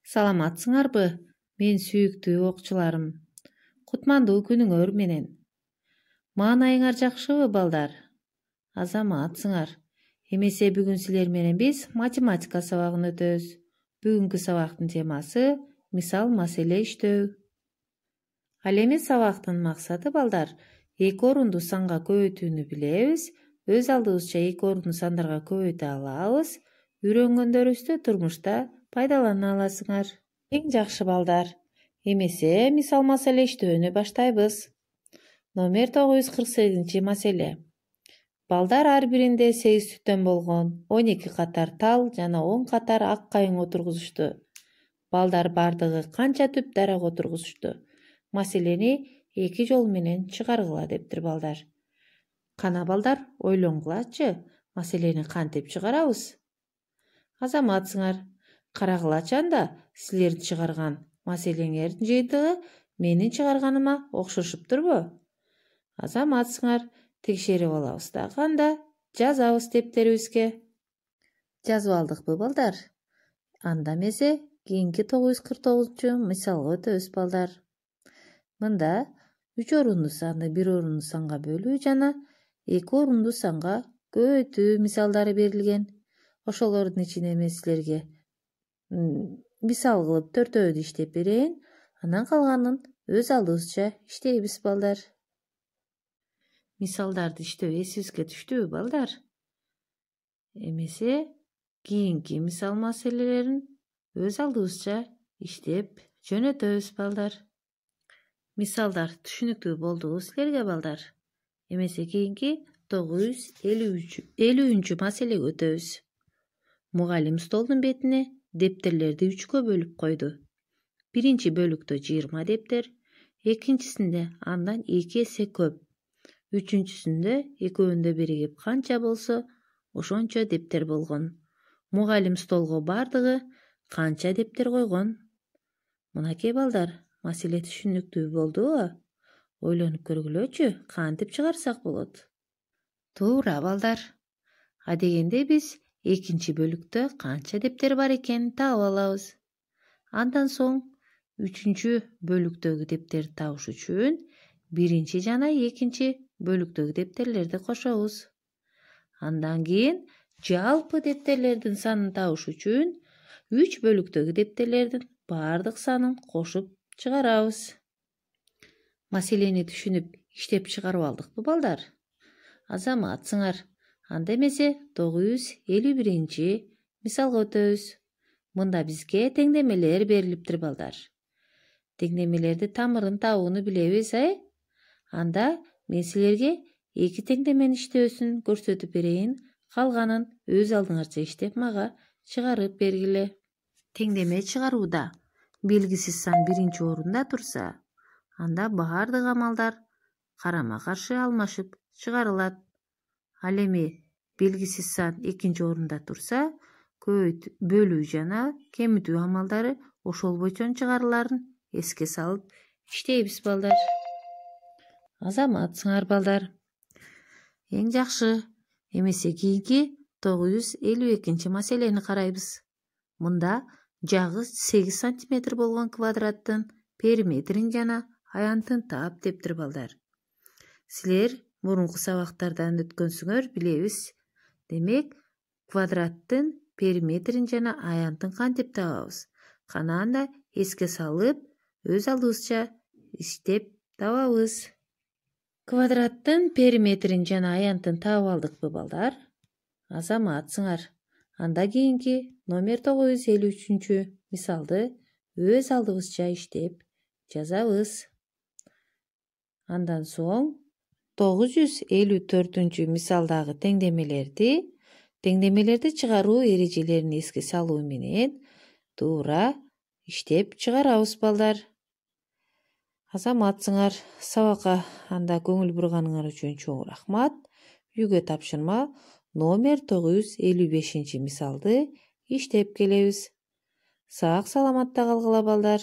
Саламатсыңарбы, мен сүйүктүү окуучуларым. Кутмандуу күнүңөр менен. Маанайыңар жакшыбы, балдар? Азаматсыңар. Эмесе бүгүн силер менен биз математика сабагын өтөбүз. Бүгүнкү сабактын темасы мисал маселе иштөө. Ал эми сабактын максаты, балдар, эки орунду санга көбөйтүүнү билебиз, өз алдыбызча эки орунду сандарга көбөйтө алабыз, үйрөнгөндөрүбүздү турмушта пайдалана аласыңар. Эң жакшы, балдар. Эмесе мисал маселе иштөөнү баштайбыз. Номер 948 маселе. Балдар ар биринде 8 түтөн болгон 12 катар тал жана 10 катар ак кайың отургузушту. Балдар бардыгы канча түп дарак отургузушту? Маселени эки жол менен чыгаргыла дептир, балдар. Кана, балдар, ойлонгулачы, маселени кантип чыгарабыз? Азаматсыңар. Карагылачы анда, силердин чыгарган маселеңердин жыйынтыгы менин чыгарганыма окшошуптурбу? Азаматсыңар. Текшерип алабыз да анда, жазабыз дептерибизге. Жазып алдыкпы, балдар? Анда эмесе кийинки 949 мисалга өтөбүз, балдар. Мында 3 орунду санды 1 орунду санга бөлүү жана 2 орунду санга көбөйтүү мисалдары берилген. Ошолордун ичинен мен силерге мисал кылып төртөөдү иштеп берейин, анан калганын өз алдыбызча иштейбиз, балдар. Мисалдарды иштөө эсибизге түштүбү, балдар? Эмесе кийинки мисал маселелерин өз алдыбызча иштеп жөнөтөбүз, балдар. Мисалдар түшүнүктүү болдубу силерге, балдар? Эмесе кийинки 950 маселеге өтөбүз. Мугалим столдун бетине дептерлерди 3кө бөлүп койду. Биринчи бөлүктө 20 дептер, экинчисинде андан 2 эсе көп, үчүнчүсүндө экөөндө биригип канча болсо ошончо дептер болгон. Мугалим столго бардыгы канча дептер койгон? Мынакей, балдар, маселе түшүнүктүү болдубу? Ойлонуп көргүлөчү, кантип чыгарсак болот? Туура, балдар. Адегенде биз экинчи бөлүктө канча дептер бар экенин таап алабыз. Андан соң үчүнчү бөлүктөгү дептерди табыш үчүн биринчи жана экинчи бөлүктөгү дептерлерди кошобуз. Андан кийин жалпы дептерлердин санын табыш үчүн 3 бөлүктөгү дептерлердин бардык санын кошуп чыгарабыз. Маселени түшүнүп иштеп чыгарып алдыкпы, балдар? Азаматсыңар. Анда эмесе 951 мисалга өтөбүз. Мында бизге теңдемелер берилиптир, балдар. Теңдемелерди тамырын табууну билебиз, Анда мен силерге 2 теңдемени иштөөсүн көрсөтүп берейин, калганын өз алдыңарча иштеп мага чыгарып бергиле. Теңдеме чыгарууда белгисиз сан биринчи орунда турса, анда бардык амалдар карама каршы алмашып чыгарылат. Ал эми белгисиз сан экинчи орунда турса, бөлүү жана кемитүү амалдары ошол бойчон чыгарыларын эске салып иштейбиз, балдар. Азаматсыңар, балдар. Эң жакшы. Эмесе кийинки 952 маселени карайбыз. Мында жагы 8 сантиметр болгон квадраттын периметрин жана аянтын таап дептир, балдар. Силер мурунку сабактардан өткөнсүңөр, билебиз. Демек, квадраттын периметрин жана аянтын кантип табабыз? Кана анда эске салып, өз алдыбызча иштеп табабыз. Квадраттын периметрин жана аянтын таап алдыкпы, балдар? Азаматсыңар. Анда кийинки номер 953 мисалды өз алдыбызча иштеп жазабыз. Андан соң 954 мисалдагы теңдемелерди чыгаруу эрежелерин эске салуу менен туура иштеп чыгарабыз, балдар. Азаматсыңар. Сабакка анда көңүл бурганыңар үчүн чоң рахмат. Үйгө тапшырма номер 955 мисалды иштеп келебиз. Сак саламатта калгыла, балдар.